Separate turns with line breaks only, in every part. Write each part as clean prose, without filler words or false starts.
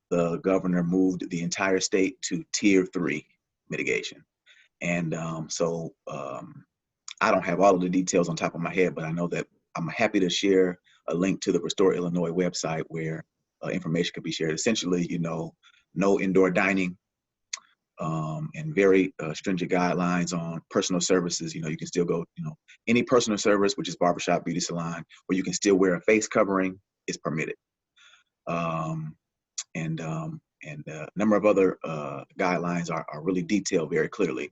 the governor moved the entire state to Tier 3 mitigation. And I don't have all of the details on top of my head, but I know that I'm happy to share a link to the Restore Illinois website where information can be shared. Essentially, no indoor dining, and very stringent guidelines on personal services. You can still go, any personal service, which is barbershop, beauty salon, where you can still wear a face covering is permitted. And a number of other guidelines are really detailed very clearly.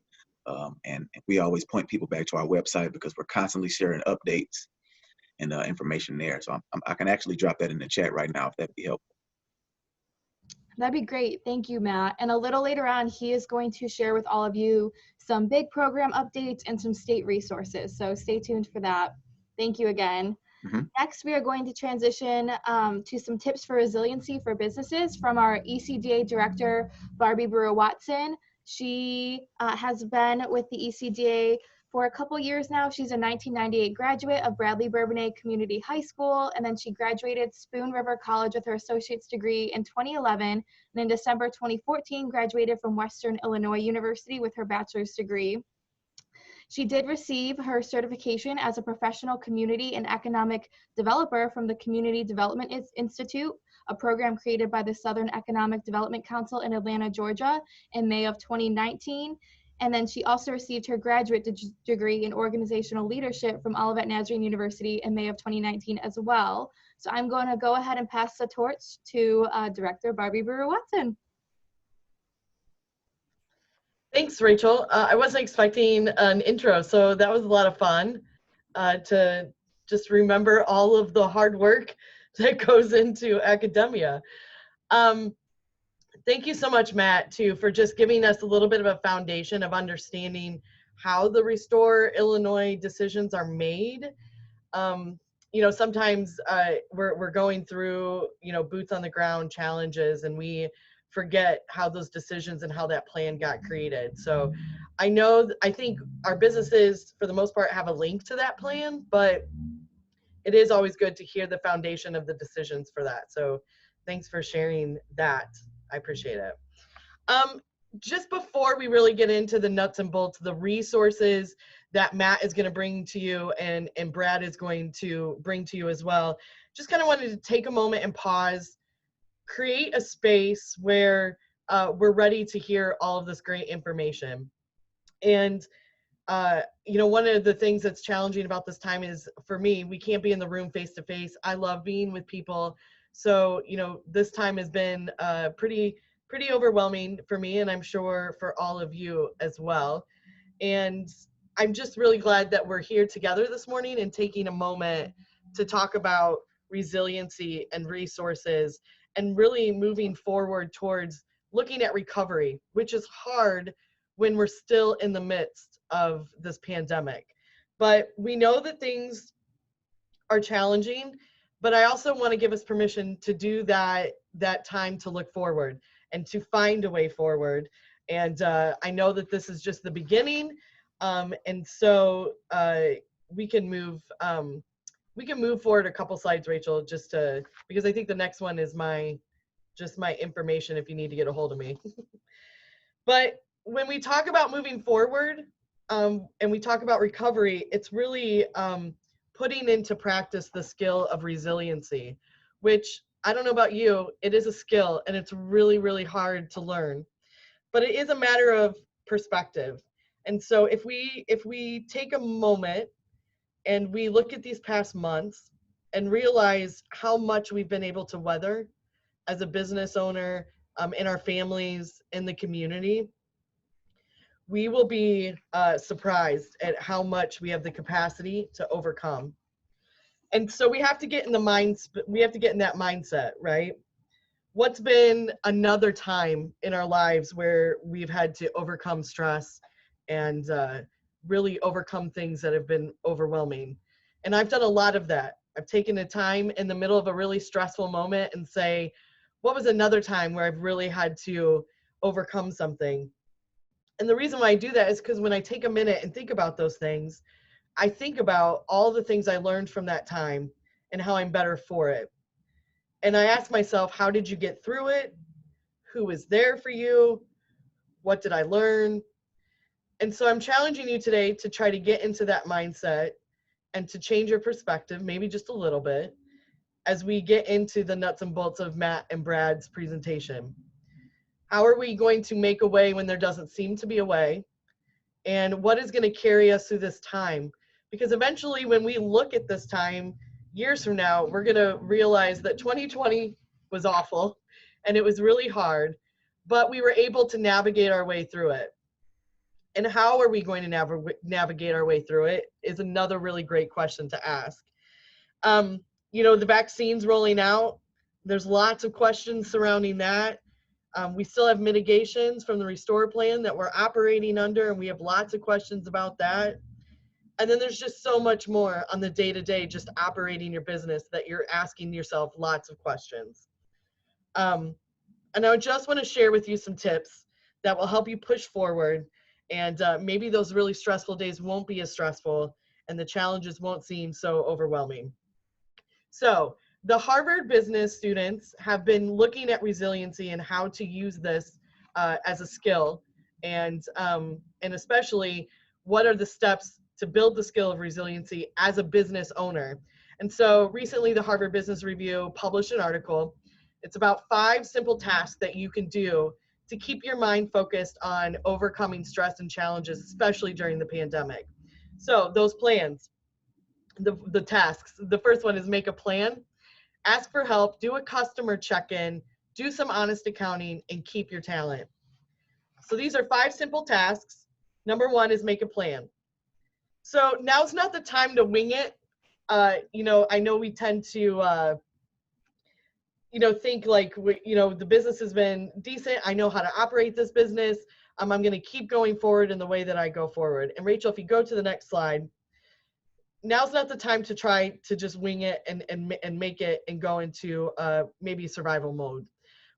And we always point people back to our website because we're constantly sharing updates and information there. So I can actually drop that in the chat right now if that'd be helpful.
That'd be great. Thank you, Matt. And a little later on, he is going to share with all of you some big program updates and some state resources. So stay tuned for that. Thank you again. Mm-hmm. Next, we are going to transition to some tips for resiliency for businesses from our ecda director, Barbie Brewer-Watson. She has been with the ecda for a couple years now. She's a 1998 graduate of Bradley Bourbonnais Community High School, and then she graduated Spoon River College with her associate's degree in 2011, and in December 2014 graduated from Western Illinois University with her bachelor's degree. She did receive her certification as a professional community and economic developer from the Community Development Institute, a program created by the Southern Economic Development Council in Atlanta, Georgia, in May of 2019. And then she also received her graduate degree in organizational leadership from Olivet Nazarene University in May of 2019 as well. So I'm going to go ahead and pass the torch to Director Barbie Brewer-Watson.
Thanks, Rachel. I wasn't expecting an intro, so that was a lot of fun to just remember all of the hard work that goes into academia. Thank you so much, Matt, too, for just giving us a little bit of a foundation of understanding how the Restore Illinois decisions are made. Sometimes we're going through, boots on the ground challenges, and we forget how those decisions and how that plan got created. So I think our businesses, for the most part, have a link to that plan, but it is always good to hear the foundation of the decisions for that. So thanks for sharing that. I appreciate it. Just before we really get into the nuts and bolts, the resources that Matt is going to bring to you and Brad is going to bring to you as well, just kind of wanted to take a moment and pause, create a space where we're ready to hear all of this great information. And, one of the things that's challenging about this time is, for me, we can't be in the room face to face. I love being with people. So, this time has been pretty overwhelming for me, and I'm sure for all of you as well. And I'm just really glad that we're here together this morning and taking a moment to talk about resiliency and resources and really moving forward towards looking at recovery, which is hard when we're still in the midst of this pandemic. But we know that things are challenging, but I also want to give us permission to do that time to look forward and to find a way forward. And I know that this is just the beginning, and so we can move forward a couple slides, Rachel, because I think the next one is my information if you need to get a hold of me. But when we talk about moving forward and we talk about recovery, it's really putting into practice the skill of resiliency, which, I don't know about you, it is a skill and it's really, really hard to learn, but it is a matter of perspective. And so if we take a moment and we look at these past months and realize how much we've been able to weather as a business owner, in our families, in the community, we will be surprised at how much we have the capacity to overcome. And so we have to get in that mindset, right? What's been another time in our lives where we've had to overcome stress and really overcome things that have been overwhelming? And I've done a lot of that. I've taken the time in the middle of a really stressful moment and say, what was another time where I've really had to overcome something? And the reason why I do that is because when I take a minute and think about those things, I think about all the things I learned from that time and how I'm better for it. And I ask myself, how did you get through it? Who was there for you? What did I learn? And so I'm challenging you today to try to get into that mindset and to change your perspective, maybe just a little bit, as we get into the nuts and bolts of Matt and Brad's presentation. How are we going to make a way when there doesn't seem to be a way? And what is going to carry us through this time? Because eventually when we look at this time, years from now, we're going to realize that 2020 was awful and it was really hard, but we were able to navigate our way through it. And how are we going to navigate our way through it is another really great question to ask. You know, the vaccine's rolling out. There's lots of questions surrounding that. We still have mitigations from the Restore plan that we're operating under, and we have lots of questions about that. And then there's just so much more on the day-to-day, just operating your business, that you're asking yourself lots of questions. And I just want to share with you some tips that will help you push forward, and maybe those really stressful days won't be as stressful and the challenges won't seem so overwhelming. So the Harvard business students have been looking at resiliency and how to use this as a skill, and especially what are the steps to build the skill of resiliency as a business owner. And so recently the Harvard Business Review published an article. It's about 5 simple tasks that you can do to keep your mind focused on overcoming stress and challenges, especially during the pandemic. So those plans, the tasks, the first one is make a plan, ask for help, do a customer check-in, do some honest accounting, and keep your talent. So these are 5 simple tasks. Number 1 is make a plan. So now's not the time to wing it. You know, I know we tend to, you know, think like, you know, the business has been decent. I know how to operate this business. I'm going to keep going forward in the way that I go forward. And Rachel, if you go to the next slide, now's not the time to try to just wing it and make it and go into maybe survival mode.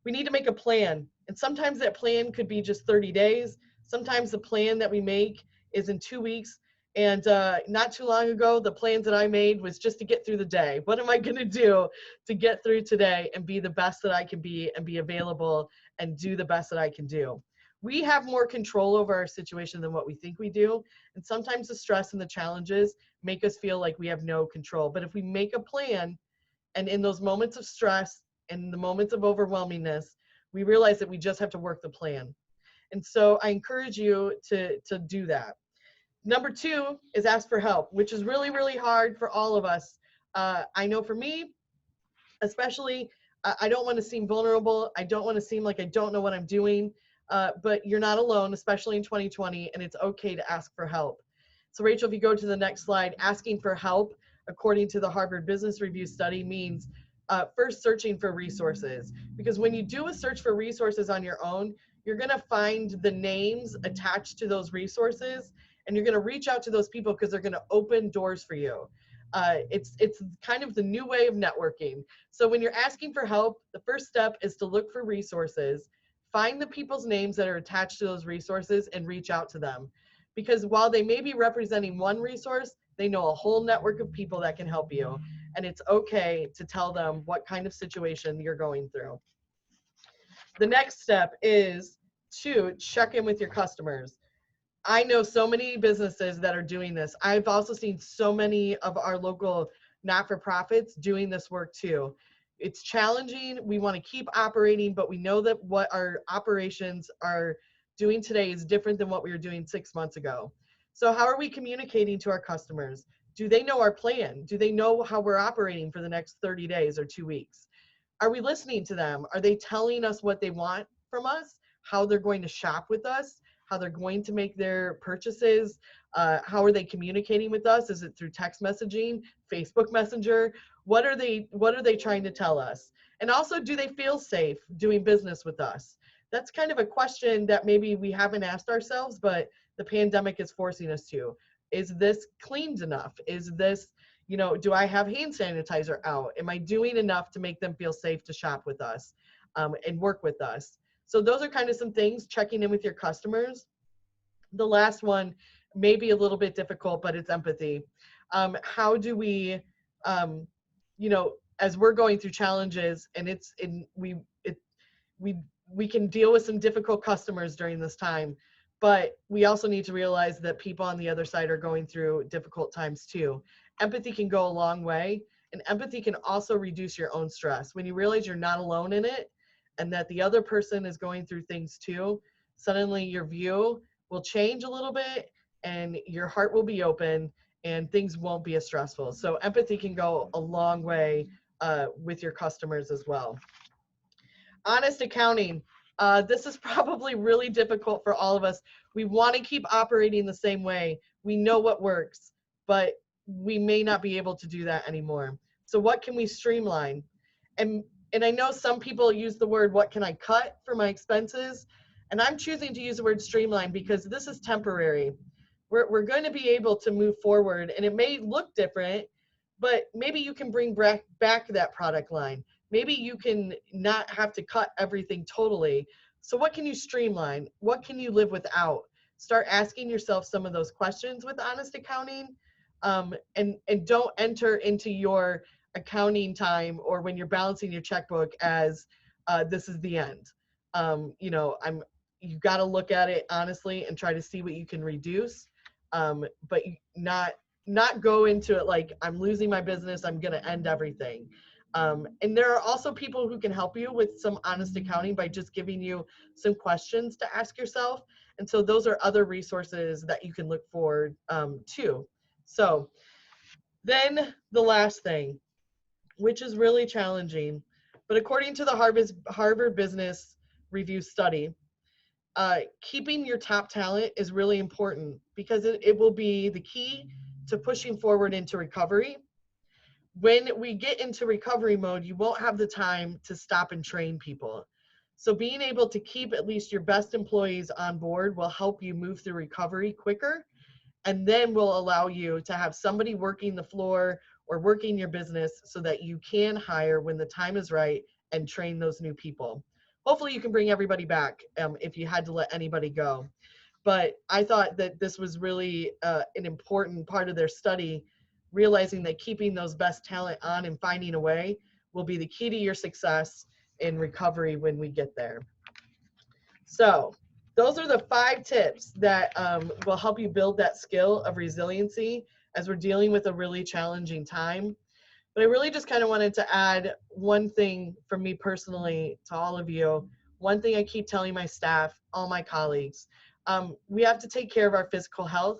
We need to make a plan. And sometimes that plan could be just 30 days. Sometimes the plan that we make is in 2 weeks. And not too long ago, the plans that I made was just to get through the day. What am I going to do to get through today and be the best that I can be and be available and do the best that I can do? We have more control over our situation than what we think we do. And sometimes the stress and the challenges make us feel like we have no control. But if we make a plan, and in those moments of stress and the moments of overwhelmingness, we realize that we just have to work the plan. And so I encourage you to do that. Number 2 is ask for help, which is really, really hard for all of us. I know for me, especially, I don't want to seem vulnerable. I don't want to seem like I don't know what I'm doing, but you're not alone, especially in 2020, and it's okay to ask for help. So Rachel, if you go to the next slide, asking for help, according to the Harvard Business Review study, means first searching for resources. Because when you do a search for resources on your own, you're going to find the names attached to those resources, and you're going to reach out to those people because they're going to open doors for you. It's kind of the new way of networking. So when you're asking for help, the first step is to look for resources, find the people's names that are attached to those resources, and reach out to them. Because while they may be representing one resource, they know a whole network of people that can help you. And it's okay to tell them what kind of situation you're going through. The next step is to check in with your customers. I know so many businesses that are doing this. I've also seen so many of our local not-for-profits doing this work too. It's challenging. We want to keep operating, but we know that what our operations are doing today is different than what we were doing 6 months ago. So how are we communicating to our customers? Do they know our plan? Do they know how we're operating for the next 30 days or 2 weeks? Are we listening to them? Are they telling us what they want from us? How they're going to shop with us? How they're going to make their purchases? How are they communicating with us? Is it through text messaging, Facebook Messenger? What are they trying to tell us? And also, do they feel safe doing business with us? That's kind of a question that maybe we haven't asked ourselves, but the pandemic is forcing us to. Is this cleaned enough? Is this, you know, do I have hand sanitizer out? Am I doing enough to make them feel safe to shop with us and work with us? So those are kind of some things, checking in with your customers. The last one may be a little bit difficult, but it's empathy. How do we, you know, as we're going through challenges, and we we can deal with some difficult customers during this time, but we also need to realize that people on the other side are going through difficult times too. Empathy can go a long way, and empathy can also reduce your own stress. When you realize you're not alone in it and that the other person is going through things too, suddenly your view will change a little bit and your heart will be open and things won't be as stressful. So empathy can go a long way with your customers as well. Honest accounting. This is probably really difficult for all of us. We want to keep operating the same way. We know what works, but we may not be able to do that anymore. So what can we streamline? And I know some people use the word, what can I cut for my expenses? And I'm choosing to use the word streamline because this is temporary. We're going to be able to move forward, and it may look different, but maybe you can bring back that product line. Maybe you can not have to cut everything totally. So what can you streamline? What can you live without? Start asking yourself some of those questions with honest accounting, and don't enter into your accounting time or when you're balancing your checkbook as this is the end. You've got to look at it honestly and try to see what you can reduce, but not go into it like I'm losing my business, I'm going to end everything. And there are also people who can help you with some honest accounting by just giving you some questions to ask yourself. And so those are other resources that you can look forward to. So then the last thing, which is really challenging, but according to the Harvard Business Review study, keeping your top talent is really important because it will be the key to pushing forward into recovery. When we get into recovery mode, you won't have the time to stop and train people. So being able to keep at least your best employees on board will help you move through recovery quicker, and then will allow you to have somebody working the floor or working your business so that you can hire when the time is right and train those new people. Hopefully you can bring everybody back if you had to let anybody go. But I thought that this was really an important part of their study, realizing that keeping those best talent on and finding a way will be the key to your success in recovery when we get there. So those are the 5 tips that will help you build that skill of resiliency as we're dealing with a really challenging time. But I really just kind of wanted to add one thing from me personally to all of you. One thing I keep telling my staff, all my colleagues, we have to take care of our physical health.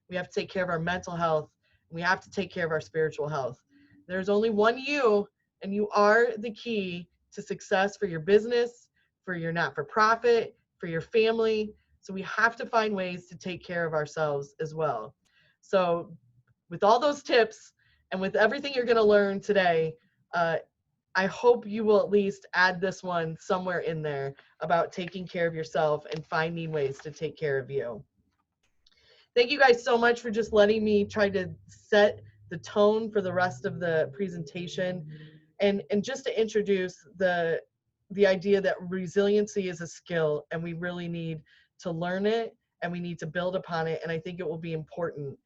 We have to take care of our mental health. We have to take care of our spiritual health. There's only one you, and you are the key to success for your business, for your not-for-profit, for your family. So we have to find ways to take care of ourselves as well. So with all those tips and with everything you're going to learn today, I hope you will at least add this one somewhere in there about taking care of yourself and finding ways to take care of you. Thank you guys so much for just letting me try to set the tone for the rest of the presentation, and just to introduce the idea that resiliency is a skill and we really need to learn it and we need to build upon it, and I think it will be important.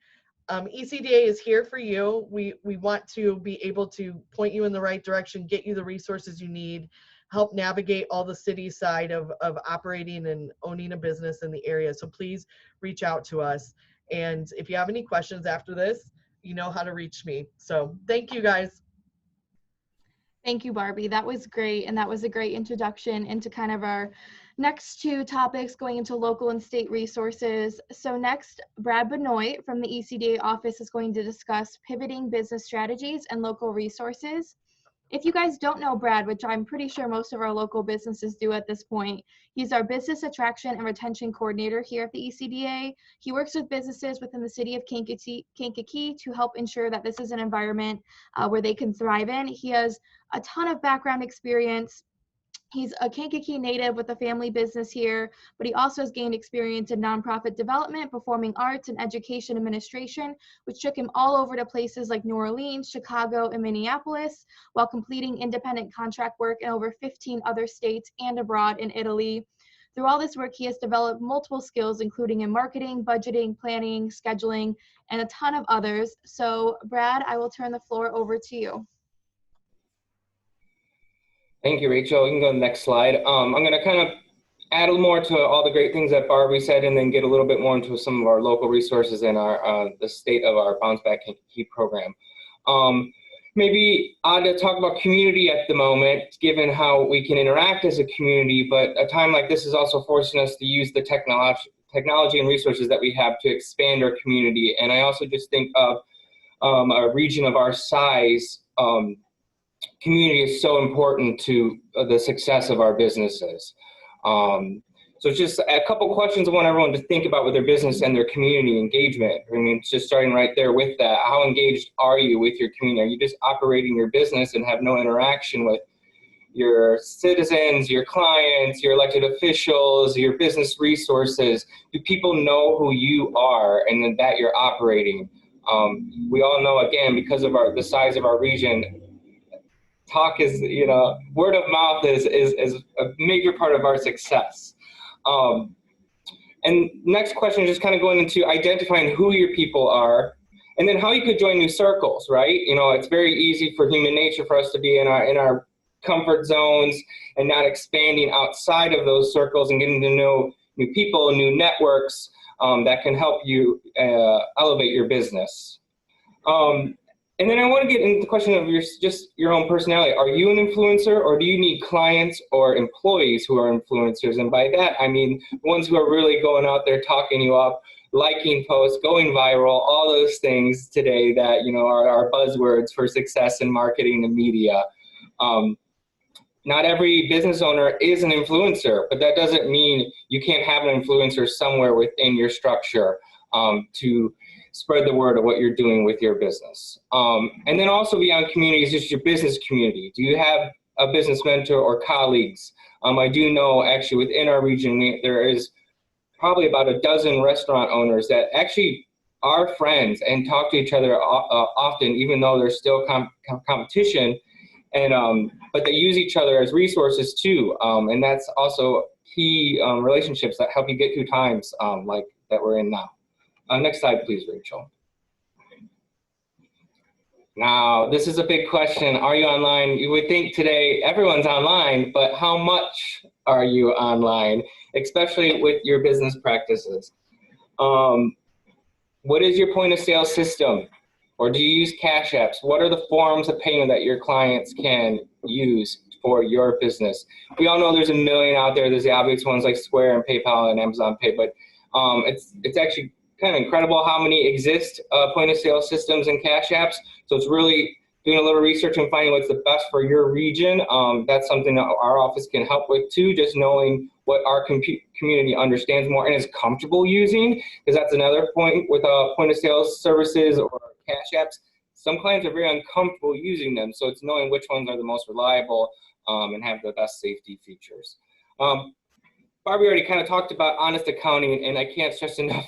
ecda is here for you. We want to be able to point you in the right direction, get you the resources you need, help navigate all the city side of operating and owning a business in the area. So please reach out to us. And if you have any questions after this, you know how to reach me. So thank you guys.
Thank you, Barbie. That was great. And that was a great introduction into kind of our next 2 topics, going into local and state resources. So next, Brad Benoit from the ecda office is going to discuss pivoting business strategies and local resources. If you guys don't know Brad, which I'm pretty sure most of our local businesses do at this point, he's our business attraction and retention coordinator here at the ecda. He works with businesses within the city of Kankakee to help ensure that this is an environment where they can thrive in. He has a ton of background experience. He's a Kankakee native with a family business here, but he also has gained experience in nonprofit development, performing arts, and education administration, which took him all over to places like New Orleans, Chicago, and Minneapolis, while completing independent contract work in over 15 other states and abroad in Italy. Through all this work, he has developed multiple skills, including in marketing, budgeting, planning, scheduling, and a ton of others. So, Brad, I will turn the floor over to you.
Thank you, Rachel. You can go to the next slide. I'm going to kind of add a little more to all the great things that Barbie said, and then get a little bit more into some of our local resources and our the state of our Bounce Back Kankakee program. Maybe to talk about community at the moment, given how we can interact as a community, but a time like this is also forcing us to use the technology and resources that we have to expand our community. And I also just think of a region of our size, community is so important to the success of our businesses. So just a couple questions I want everyone to think about with their business and their community engagement. I mean, just starting right there with that, how engaged are you with your community? Are you just operating your business and have no interaction with your citizens, your clients, your elected officials, your business resources? Do people know who you are and that you're operating? We all know, again, because of the size of our region, talk is, word of mouth is a major part of our success. And next question is just kind of going into identifying who your people are, and then how you could join new circles, right? It's very easy for human nature for us to be in our comfort zones and not expanding outside of those circles and getting to know new people, new networks that can help you elevate your business. And then I want to get into the question of your own personality. Are you an influencer, or do you need clients or employees who are influencers? And by that, I mean ones who are really going out there talking you up, liking posts, going viral, all those things today that are buzzwords for success in marketing and media. Not every business owner is an influencer, but that doesn't mean you can't have an influencer somewhere within your structure to spread the word of what you're doing with your business. And then also beyond communities, just your business community. Do you have a business mentor or colleagues? I do know actually within our region, there is probably about a dozen restaurant owners that actually are friends and talk to each other often, even though there's still competition. And but they use each other as resources too. And that's also key relationships that help you get through times like that we're in now. Next slide, please, Rachel. Now, this is a big question. Are you online? You would think today everyone's online, but how much are you online, especially with your business practices? What is your point of sale system? Or do you use Cash Apps? What are the forms of payment that your clients can use for your business? We all know there's a million out there. There's the obvious ones like Square and PayPal and Amazon Pay, but it's actually kind of incredible how many exist point of sale systems and Cash Apps. So it's really doing a little research and finding what's the best for your region. That's something that our office can help with too, just knowing what our community understands more and is comfortable using, because that's another point with point of sale services or Cash Apps. Some clients are very uncomfortable using them, so it's knowing which ones are the most reliable and have the best safety features. Barbie already kind of talked about honest accounting, and I can't stress enough,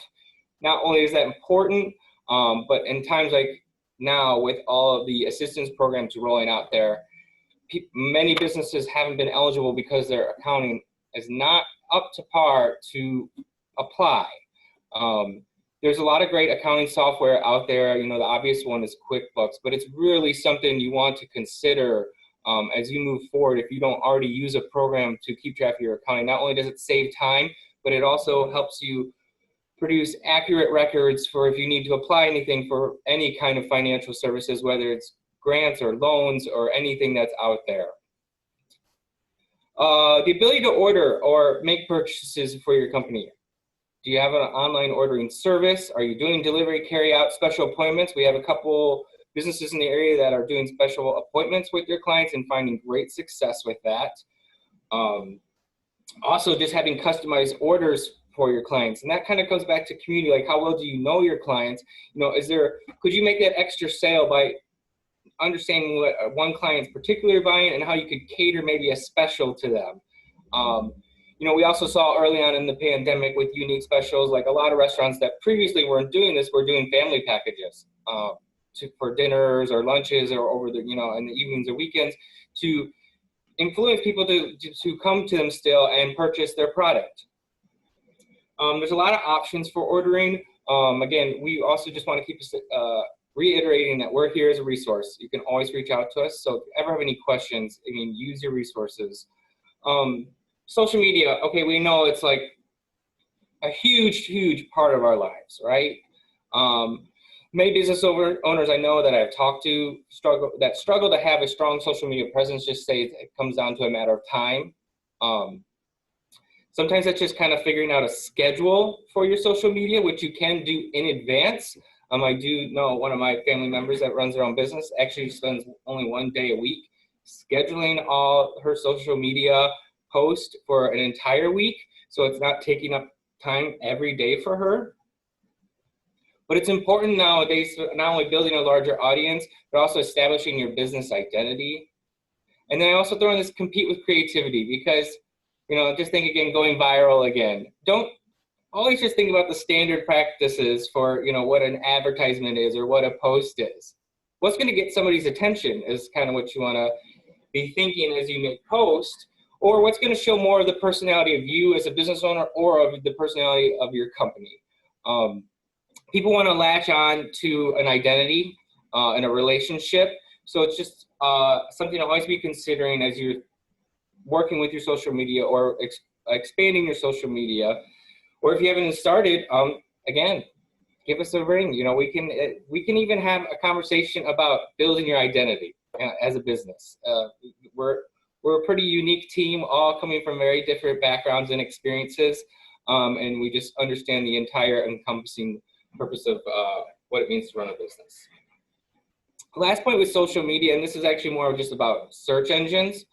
not only is that important, but in times like now with all of the assistance programs rolling out there, many businesses haven't been eligible because their accounting is not up to par to apply. There's a lot of great accounting software out there. The obvious one is QuickBooks, but it's really something you want to consider as you move forward. If you don't already use a program to keep track of your accounting, not only does it save time, but it also helps you produce accurate records for if you need to apply anything for any kind of financial services, whether it's grants or loans or anything that's out there. The ability to order or make purchases for your company. Do you have an online ordering service? Are you doing delivery, carry out, special appointments? We have a couple businesses in the area that are doing special appointments with their clients and finding great success with that. Also, just having customized orders for your clients. And that kind of comes back to community, like how well do you know your clients? Could you make that extra sale by understanding what one client's particularly buying and how you could cater maybe a special to them? We also saw early on in the pandemic with unique specials, like a lot of restaurants that previously weren't doing this were doing family packages for dinners or lunches or over the, in the evenings or weekends to influence people to come to them still and purchase their product. There's a lot of options for ordering. Again, we also just want to keep reiterating that we're here as a resource. You can always reach out to us. So if you ever have any questions, I mean, use your resources. Social media, okay, we know it's like a huge part of our lives, right? Many business owners I know that I've talked to struggle to have a strong social media presence, just say it comes down to a matter of time. Sometimes it's just kind of figuring out a schedule for your social media, which you can do in advance. I do know one of my family members that runs their own business actually spends only 1 day a week scheduling all her social media posts for an entire week. So it's not taking up time every day for her. But it's important nowadays, not only building a larger audience, but also establishing your business identity. And then I also throw in this compete with creativity, because, you know, just think again, going viral again. Don't always just think about the standard practices for, you know, what an advertisement is or what a post is. What's going to get somebody's attention is kind of what you want to be thinking as you make posts, or what's going to show more of the personality of you as a business owner or of the personality of your company. People want to latch on to an identity in a relationship. So it's just something to always be considering as you're working with your social media or expanding your social media. Or if you haven't started, again, give us a ring. You know, we can even have a conversation about building your identity as a business. We're a pretty unique team, all coming from very different backgrounds and experiences, and we just understand the entire encompassing purpose of what it means to run a business. Last point with social media, and this is actually more just about search engines.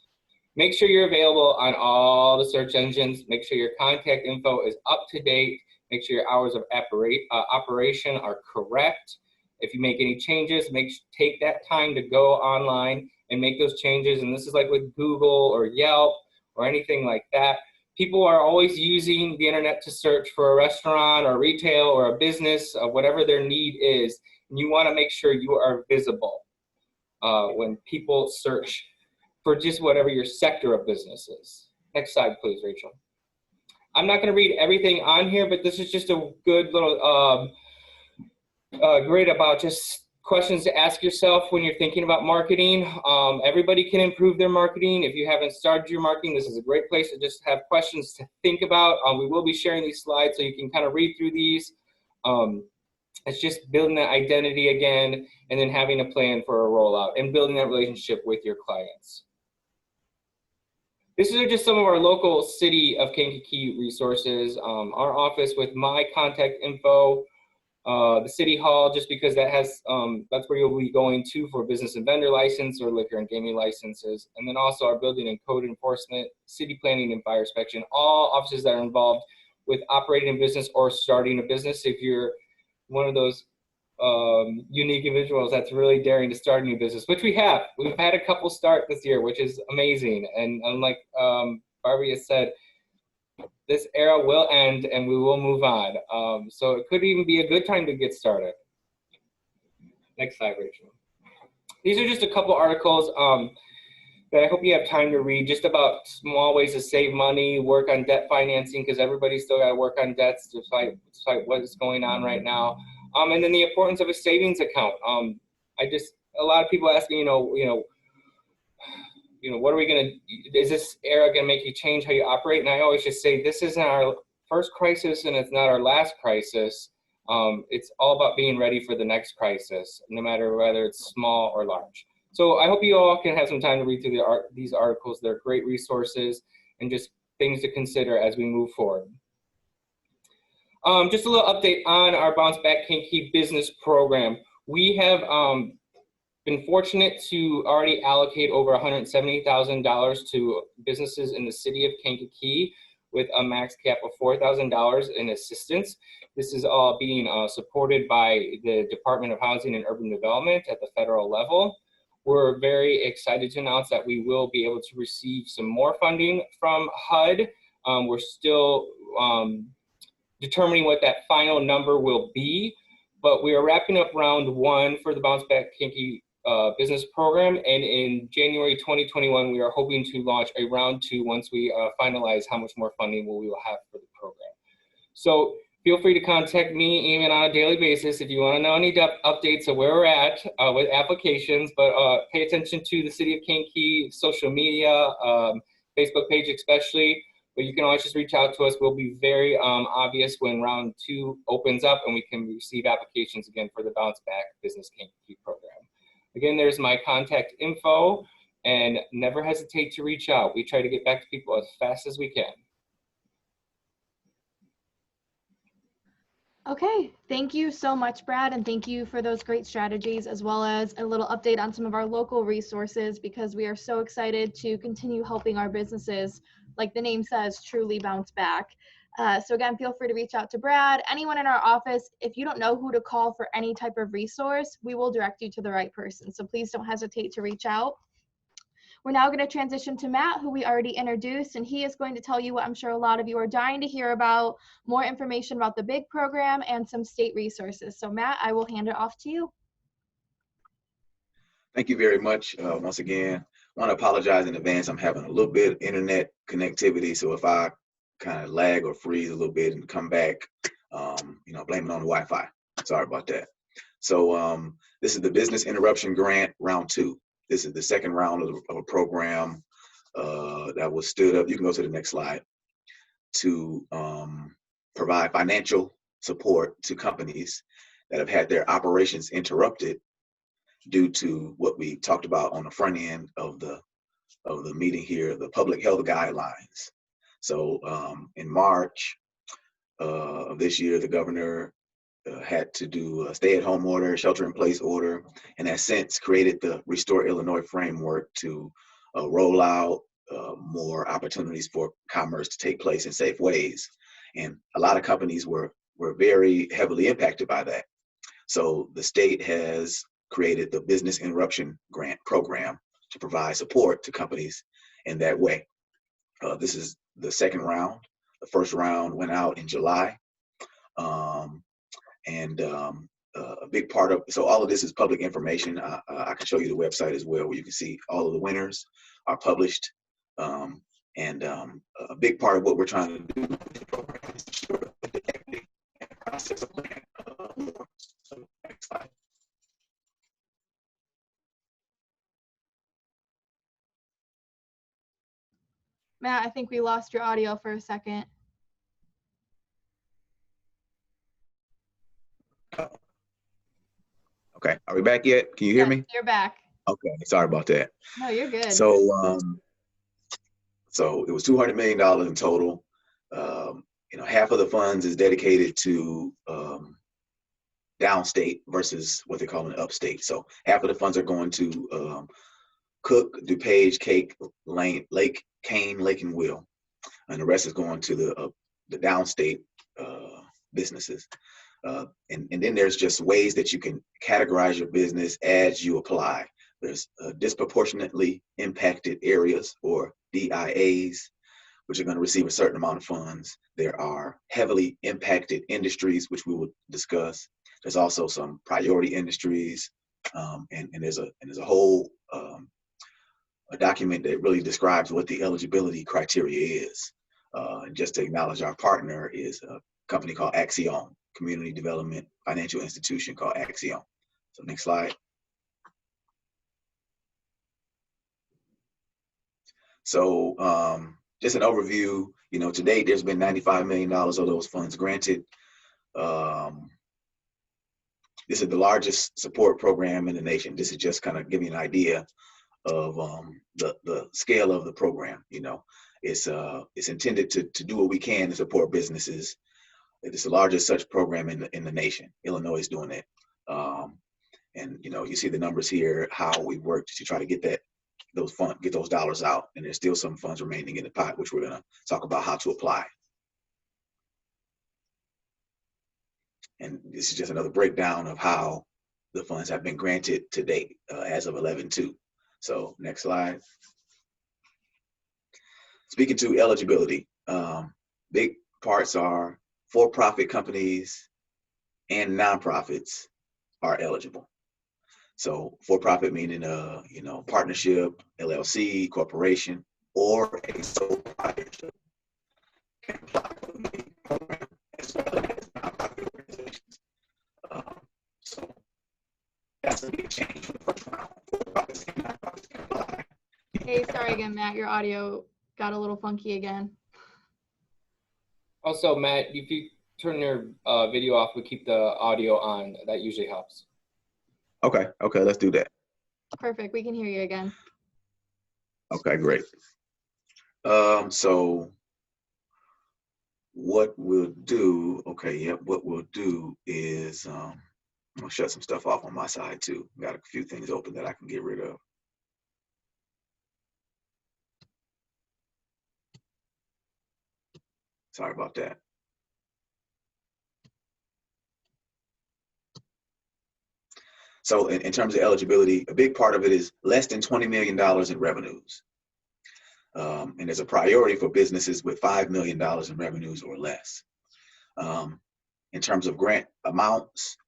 Make sure you're available on all the search engines. Make sure your contact info is up to date. Make sure your hours of operation are correct. If you make any changes, take that time to go online and make those changes. And this is like with Google or Yelp or anything like that. People are always using the internet to search for a restaurant or retail or a business, whatever their need is. And you want to make sure you are visible when people search for just whatever your sector of business is. Next slide, please, Rachel. I'm not going to read everything on here, but this is just a good little grid about just questions to ask yourself when you're thinking about marketing. Everybody can improve their marketing. If you haven't started your marketing, this is a great place to just have questions to think about. We will be sharing these slides so you can kind of read through these. It's just building that identity again, and then having a plan for a rollout and building that relationship with your clients. These are just some of our local city of Kankakee resources. Our office with my contact info, the city hall, just because that has that's where you'll be going to for business and vendor license or liquor and gaming licenses, and then also our building and code enforcement, city planning and fire inspection, all offices that are involved with operating a business or starting a business. If you're one of those unique individuals that's really daring to start a new business, which we've had a couple start this year, which is amazing. And unlike Barbie has said, this era will end and we will move on. So it could even be a good time to get started. Next slide, Rachel. These are just a couple articles that I hope you have time to read, just about small ways to save money, work on debt financing, because everybody's still got to work on debts despite what is going on right now. And then the importance of a savings account. A lot of people asking, what are we gonna? Is this era gonna make you change how you operate? And I always just say, this isn't our first crisis, and it's not our last crisis. It's all about being ready for the next crisis, no matter whether it's small or large. So I hope you all can have some time to read through these articles. They're great resources and just things to consider as we move forward. Just a little update on our Bounce Back Kankakee business program. We have been fortunate to already allocate over $170,000 to businesses in the city of Kankakee with a max cap of $4,000 in assistance. This is all being supported by the Department of Housing and Urban Development at the federal level. We're very excited to announce that we will be able to receive some more funding from HUD. We're still determining what that final number will be, but we are wrapping up round one for the Bounce Back Kankakee business program, and in January 2021 we are hoping to launch a round two once we finalize how much more funding we will have for the program. So Feel free to contact me even on a daily basis if you want to know any updates of where we're at with applications. But pay attention to the City of Kankakee social media, Facebook page especially. But you can always just reach out to us. We'll be very obvious when round 2 opens up and we can receive applications again for the Bounce Back Business Kankakee program. Again, there's my contact info, and never hesitate to reach out. We try to get back to people as fast as we can.
Okay, thank you so much, Brad, and thank you for those great strategies, as well as a little update on some of our local resources, because we are so excited to continue helping our businesses, like the name says, truly bounce back. So again, feel free to reach out to Brad, anyone in our office. If you don't know who to call for any type of resource, we will direct you to the right person. So please don't hesitate to reach out. We're now going to transition to Matt, who we already introduced, and he is going to tell you what I'm sure a lot of you are dying to hear about, more information about the BIG program and some state resources. So Matt, I will hand it off to you.
Thank you very much. Once again, I want to apologize in advance. I'm having a little bit of internet connectivity, so if I kind of lag or freeze a little bit and come back, blame it on the Wi-Fi. Sorry about that. So this is the Business Interruption Grant Round 2. This is the second round of a program that was stood up. You can go to the next slide, to provide financial support to companies that have had their operations interrupted due to what we talked about on the front end of the meeting here, the public health guidelines. So in March of this year, the governor had to do a stay-at-home order, shelter-in-place order, and has since created the Restore Illinois framework to roll out more opportunities for commerce to take place in safe ways. And a lot of companies were very heavily impacted by that. So the state has created the Business Interruption Grant Program to provide support to companies in that way. This is the second round. The first round went out in July. A big part of, so all of this is public information. I can show you the website as well, where you can see all of the winners are published. A big part of what we're trying to do with the program is to show the equity and process of grant. So next slide.
Matt, I think we lost your audio for a second.
Okay, are we back yet? Can you hear me?
You're back.
Okay, sorry about that.
No, you're good.
So, so it was $200 million in total. Half of the funds is dedicated to downstate versus what they call an upstate. So half of the funds are going to Cook, DuPage, Lake and Will, and the rest is going to the downstate businesses. And then there's just ways that you can categorize your business as you apply. There's disproportionately impacted areas, or DIAs, which are going to receive a certain amount of funds. There are heavily impacted industries, which we will discuss. There's also some priority industries, and there's a whole a document that really describes what the eligibility criteria is. And just to acknowledge, our partner is a company called Axiom, community development financial institution called Axiom. So next slide. So just an overview, to date, there's been $95 million of those funds granted. This is the largest support program in the nation. This is just kind of giving you an idea of the scale of the program. It's intended to do what we can to support businesses. It's the largest such program in the nation. Illinois is doing it. And you see the numbers here, how we worked to try to get those dollars out. And there's still some funds remaining in the pot, which we're going to talk about how to apply. And this is just another breakdown of how the funds have been granted to date as of 11/2. So next slide. Speaking to eligibility, big parts are for-profit companies and nonprofits are eligible. So for-profit meaning partnership, LLC, corporation, or a sole proprietorship can apply for the program, as well as
Sorry again, Matt, your audio got a little funky again.
Also, Matt, if you turn your video off, we keep the audio on. That usually helps.
Okay, let's do that.
Perfect, we can hear you again.
Okay, great. So what we'll do, what we'll do is I'm gonna shut some stuff off on my side too. Got a few things open that I can get rid of. Sorry about that. So in terms of eligibility, a big part of it is less than $20 million in revenues. And there's a priority for businesses with $5 million in revenues or less. In terms of grant amounts,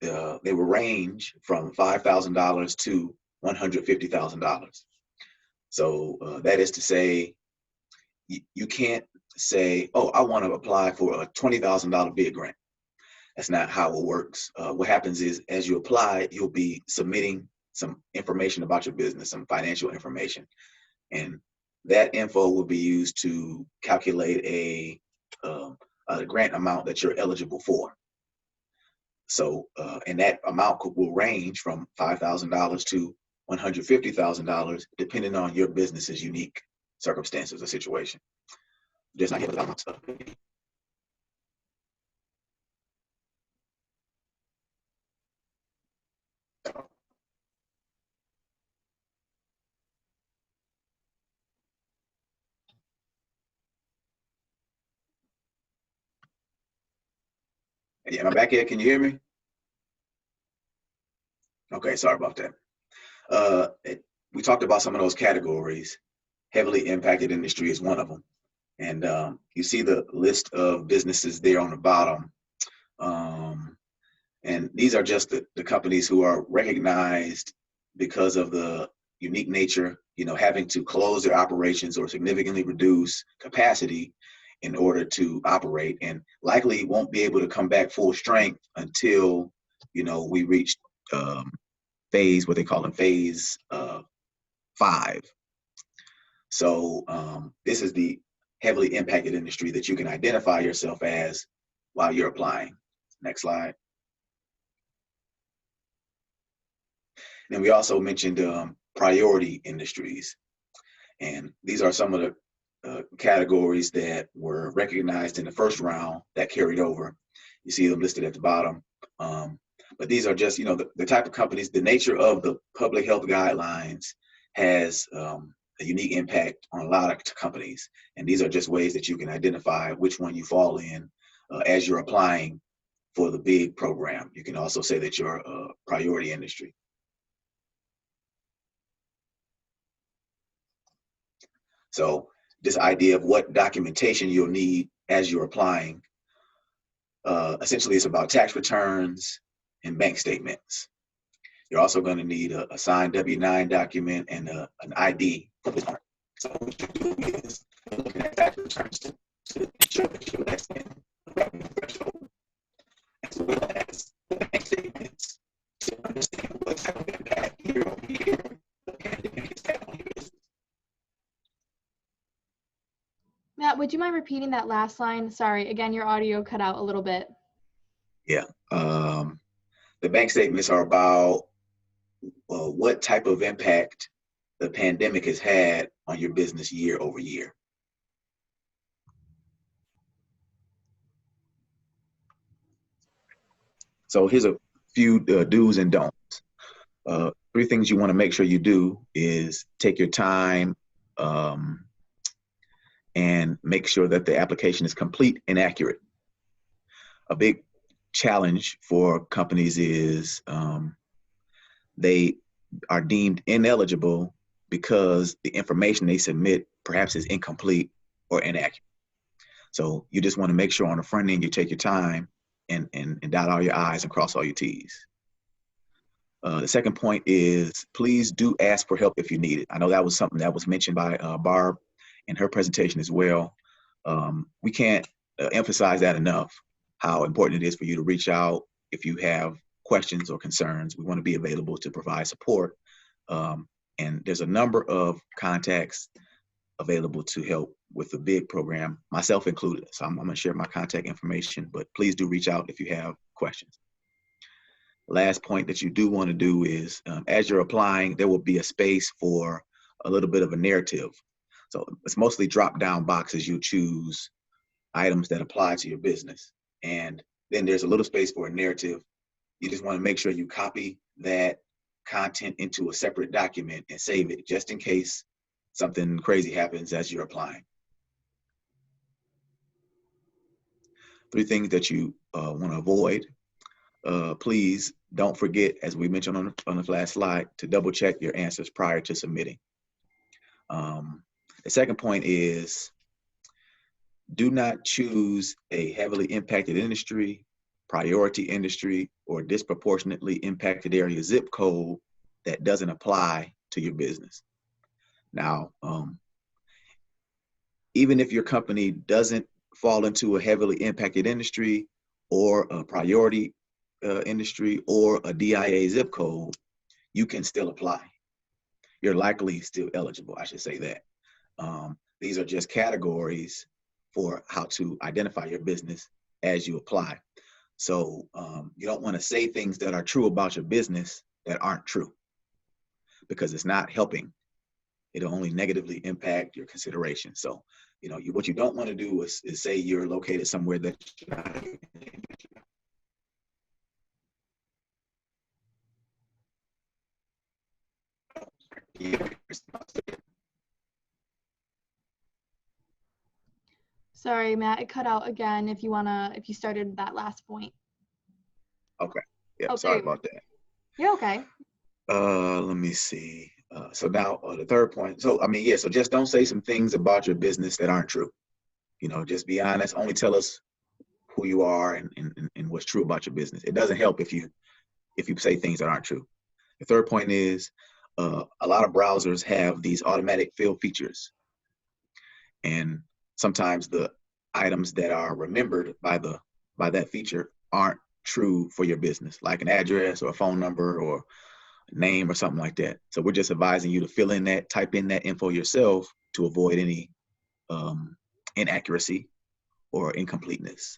they will range from $5,000 to $150,000. So that is to say, you can't say, oh, I want to apply for a $20,000 bid grant. That's not how it works. What happens is, as you apply, you'll be submitting some information about your business, some financial information. And that info will be used to calculate a grant amount that you're eligible for. So, and that amount will range from $5,000 to $150,000, depending on your business's unique circumstances or situation. Just not getting amounts of it. Yeah, am I back here? Can you hear me? Okay, sorry about that. We talked about some of those categories. Heavily impacted industry is one of them. And you see the list of businesses there on the bottom. And these are just the companies who are recognized because of the unique nature, having to close their operations or significantly reduce capacity in order to operate, and likely won't be able to come back full strength until, we reach phase, what they call it, phase 5. So this is the heavily impacted industry that you can identify yourself as while you're applying. Next slide. And we also mentioned priority industries. And these are some of the categories that were recognized in the first round that carried over. You see them listed at the bottom. But these are just, the type of companies, the nature of the public health guidelines has a unique impact on a lot of companies. And these are just ways that you can identify which one you fall in as you're applying for the big program. You can also say that you're a priority industry. So this idea of what documentation you'll need as you're applying, essentially it's about tax returns and bank statements. You're also going to need a signed W-9 document and an ID for this part. So what you do is looking at tax returns to ensure that you're less than the revenue threshold, as well as the bank statements to understand what type of impact year over year the pandemic has had on your business.
Matt, would you mind repeating that last line? Sorry, again, your audio cut out a little bit.
Yeah. The bank statements are about what type of impact the pandemic has had on your business year over year. So here's a few do's and don'ts. 3 things you want to make sure you do is take your time and make sure that the application is complete and accurate. A big challenge for companies is they are deemed ineligible because the information they submit perhaps is incomplete or inaccurate. So you just want to make sure on the front end you take your time and dot all your I's and cross all your T's. The second point is please do ask for help if you need it. I know that was something that was mentioned by Barb in her presentation as well. We can't emphasize that enough, how important it is for you to reach out if you have questions or concerns. We want to be available to provide support And there's a number of contacts available to help with the big program, myself included. So I'm gonna share my contact information, but please do reach out if you have questions. Last point that you do want to do is, as you're applying, there will be a space for a little bit of a narrative. So it's mostly drop-down boxes. You choose items that apply to your business. And then there's a little space for a narrative. You just want to make sure you copy that content into a separate document and save it just in case something crazy happens as you're applying. 3 things that you want to avoid. Please don't forget, as we mentioned on the last slide, to double check your answers prior to submitting. The second point is, do not choose a heavily impacted industry, priority industry, or disproportionately impacted area zip code that doesn't apply to your business. Now, even if your company doesn't fall into a heavily impacted industry or a priority industry or a DIA zip code, you can still apply. You're likely still eligible, I should say that. These are just categories for how to identify your business as you apply. So you don't want to say things that are true about your business that aren't true, because it's not helping. It'll only negatively impact your consideration. So, what you don't want to do is say you're located somewhere that you're not.
Sorry, Matt, it cut out again if you started that last point.
Okay. Yeah,
Oh,
sorry about that.
You're okay.
Let me see. So now the third point. So, so just don't say some things about your business that aren't true. Just be honest. Only tell us who you are and what's true about your business. It doesn't help if you say things that aren't true. The third point is, a lot of browsers have these automatic fill features. And sometimes the items that are remembered by that feature aren't true for your business, like an address or a phone number or a name or something like that. So we're just advising you to type in that info yourself to avoid any inaccuracy or incompleteness.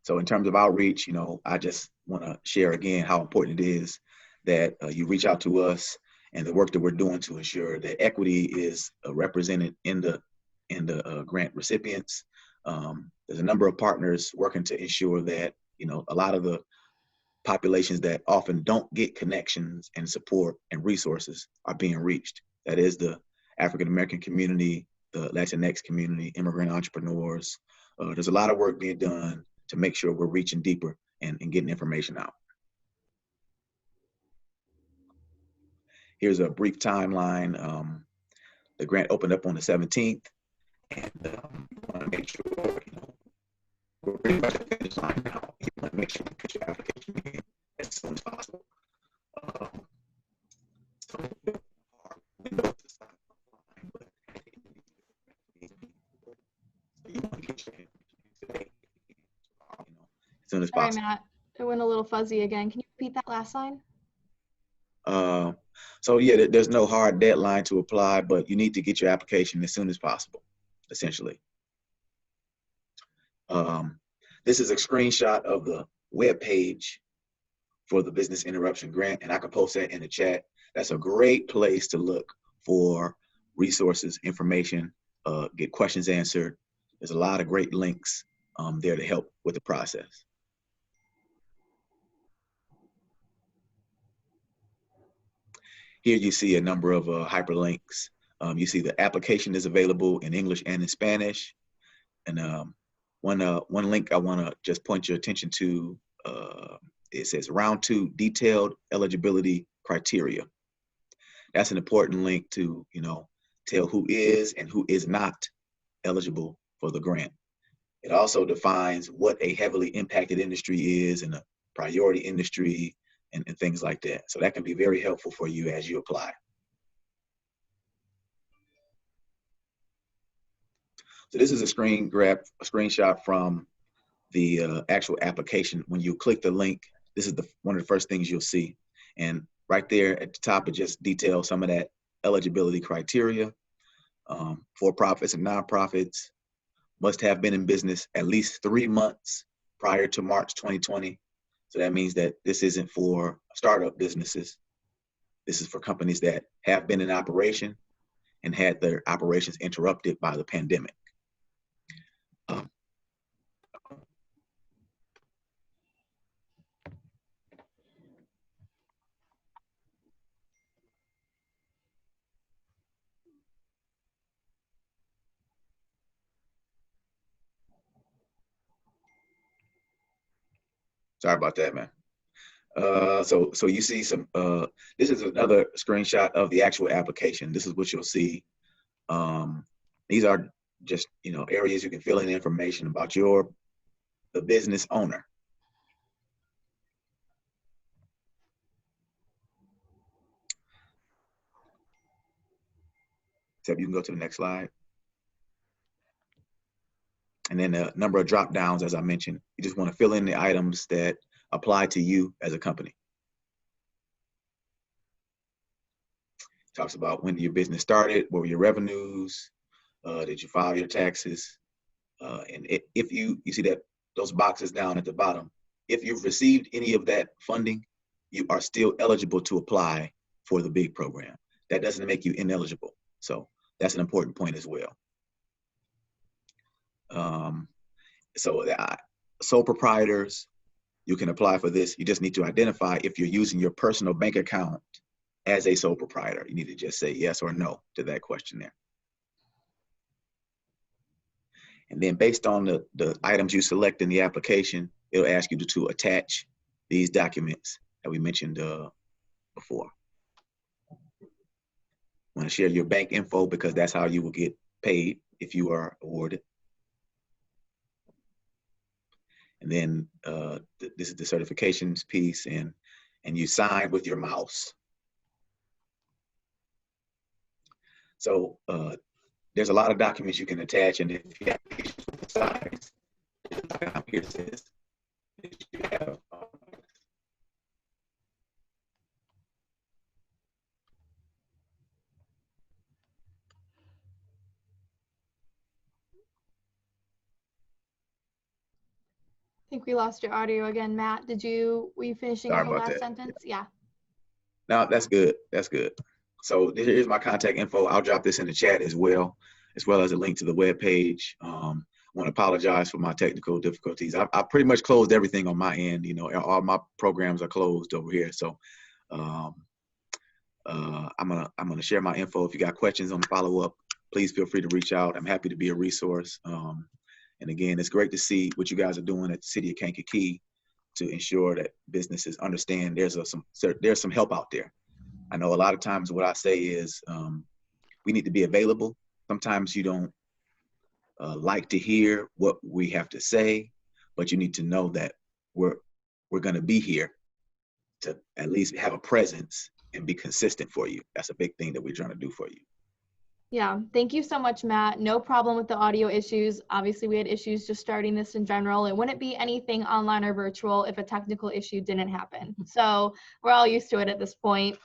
So in terms of outreach, I just want to share again how important it is that you reach out to us and the work that we're doing to ensure that equity is represented in the grant recipients. There's a number of partners working to ensure that, a lot of the populations that often don't get connections and support and resources are being reached. That is the African-American community, the Latinx community, immigrant entrepreneurs. There's a lot of work being done to make sure we're reaching deeper and getting information out. Here's a brief timeline. The grant opened up on the 17th, and you want to make sure, we're pretty much at the finish line now. You want to make sure you put your application in as soon as possible. So you want to get your today, as soon as possible.
Sorry, Matt, it went a little fuzzy again. Can you repeat that last line?
So yeah, there's no hard deadline to apply, but you need to get your application as soon as possible, essentially. This is a screenshot of the web page for the business interruption grant, and I can post that in the chat. That's a great place to look for resources, information, get questions answered. There's a lot of great links there to help with the process. Here you see a number of hyperlinks. You see the application is available in English and in Spanish. And one link I want to just point your attention to, it says round 2 detailed eligibility criteria. That's an important link to, tell who is and who is not eligible for the grant. It also defines what a heavily impacted industry is and a priority industry and things like that. So that can be very helpful for you as you apply. So this is a screenshot from the actual application. When you click the link, this is one of the first things you'll see. And right there at the top, it just details some of that eligibility criteria. For-profits and nonprofits must have been in business at least 3 months prior to March 2020. So that means that this isn't for startup businesses. This is for companies that have been in operation and had their operations interrupted by the pandemic. Sorry about that, man. So you see some, this is another screenshot of the actual application. This is what you'll see. These are just, areas you can fill in information about the business owner. Except you can go to the next slide. And then a number of drop downs, as I mentioned. You just want to fill in the items that apply to you as a company. Talks about when your business started, what were your revenues, did you file your taxes? And if you see that those boxes down at the bottom, if you've received any of that funding, you are still eligible to apply for the BIG program. That doesn't make you ineligible. So that's an important point as well. Sole proprietors, you can apply for this. You just need to identify if you're using your personal bank account as a sole proprietor. You need to just say yes or no to that question there. And then based on the items you select in the application, it'll ask you to attach these documents that we mentioned before. Want to share your bank info because that's how you will get paid if you are awarded. And then this is the certifications piece, and you sign with your mouse. So there's a lot of documents you can attach, and if you have issues with the size, like here it says, you have
I think we lost your audio again, Matt. Were you finishing
Sorry
the whole
about
last
that.
sentence? Yeah.
No, that's good. That's good. So here's my contact info. I'll drop this in the chat as well as a link to the webpage. I want to apologize for my technical difficulties. I pretty much closed everything on my end. All my programs are closed over here. So I'm gonna share my info. If you got questions on the follow-up, please feel free to reach out. I'm happy to be a resource. And again, it's great to see what you guys are doing at the City of Kankakee to ensure that businesses understand there's some help out there. I know a lot of times what I say is we need to be available. Sometimes you don't like to hear what we have to say, but you need to know that we're going to be here to at least have a presence and be consistent for you. That's a big thing that we're trying to do for you.
Yeah, thank you so much, Matt. No problem with the audio issues. Obviously, we had issues just starting this in general. It wouldn't be anything online or virtual if a technical issue didn't happen. So we're all used to it at this point.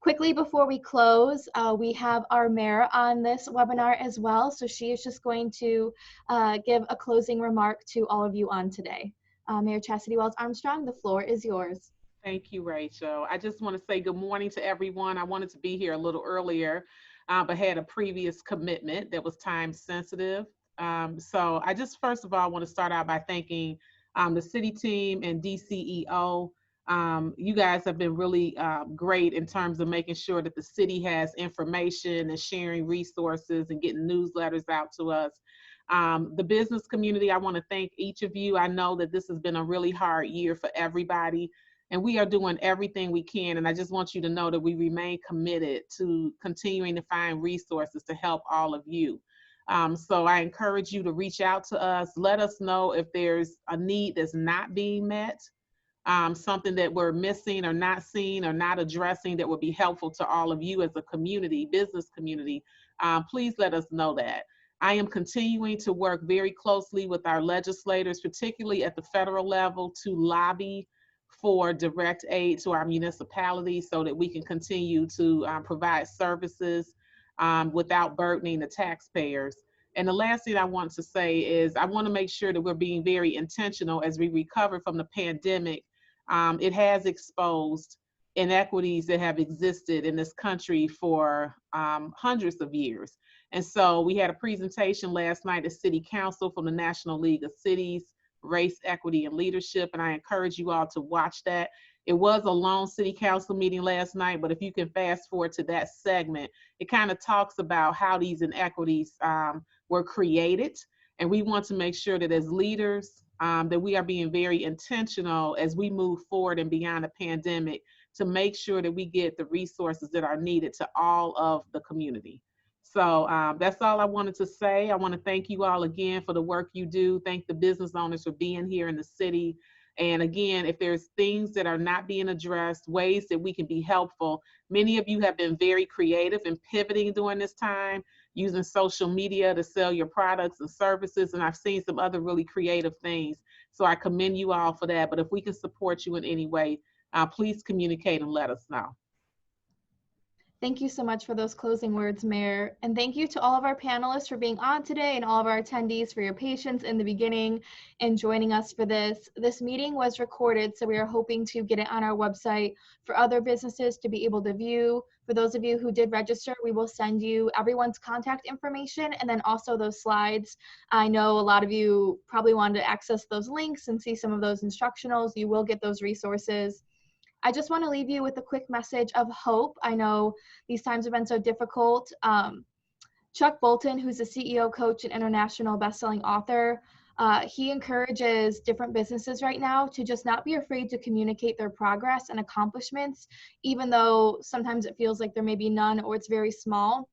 Quickly before we close, we have our mayor on this webinar as well. So she is just going to give a closing remark to all of you on today. Mayor Chastity Wells Armstrong, the floor is yours.
Thank you, Rachel. I just want to say good morning to everyone. I wanted to be here a little earlier, but had a previous commitment that was time sensitive. So I just first of all want to start out by thanking the city team and DCEO. You guys have been really great in terms of making sure that the city has information and sharing resources and getting newsletters out to us. The business community, I want to thank each of you. I know that this has been a really hard year for everybody, and we are doing everything we can. And I just want you to know that we remain committed to continuing to find resources to help all of you. So I encourage you to reach out to us. Let us know if there's a need that's not being met. Something that we're missing or not seeing or not addressing that would be helpful to all of you as a community, business community, please let us know that. I am continuing to work very closely with our legislators, particularly at the federal level, to lobby for direct aid to our municipalities so that we can continue to provide services without burdening the taxpayers. And the last thing I want to say is I want to make sure that we're being very intentional as we recover from the pandemic. It has exposed inequities that have existed in this country for hundreds of years. And so we had a presentation last night at City Council from the National League of Cities, Race, Equity, and Leadership, and I encourage you all to watch that. It was a long City Council meeting last night, but if you can fast forward to that segment, it kind of talks about how these inequities were created. And we want to make sure that as leaders, that we are being very intentional as we move forward and beyond the pandemic to make sure that we get the resources that are needed to all of the community. So that's all I wanted to say. I want to thank you all again for the work you do. Thank the business owners for being here in the city. And again, if there's things that are not being addressed, ways that we can be helpful, many of you have been very creative in pivoting during this time, using social media to sell your products and services. And I've seen some other really creative things. So I commend you all for that. But if we can support you in any way, please communicate and let us know.
Thank you so much for those closing words, Mayor. And thank you to all of our panelists for being on today and all of our attendees for your patience in the beginning and joining us for this. This meeting was recorded, so we are hoping to get it on our website for other businesses to be able to view. For those of you who did register, we will send you everyone's contact information and then also those slides. I know a lot of you probably wanted to access those links and see some of those instructionals. You will get those resources. I just want to leave you with a quick message of hope. I know these times have been so difficult. Chuck Bolton, who's a CEO coach and international bestselling author, he encourages different businesses right now to just not be afraid to communicate their progress and accomplishments, even though sometimes it feels like there may be none or it's very small.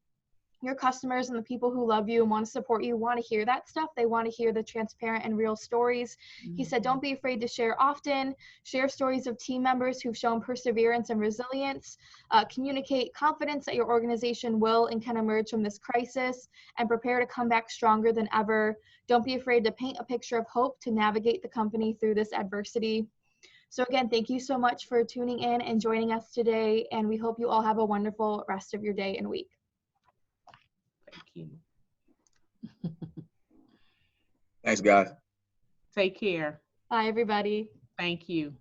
Your customers and the people who love you and want to support you want to hear that stuff. They want to hear the transparent and real stories. He said, don't be afraid to share often. Share stories of team members who've shown perseverance and resilience. Communicate confidence that your organization will and can emerge from this crisis and prepare to come back stronger than ever. Don't be afraid to paint a picture of hope to navigate the company through this adversity. So again, thank you so much for tuning in and joining us today. And we hope you all have a wonderful rest of your day and week.
Thank you.
Thanks, guys.
Take care.
Bye, everybody.
Thank you.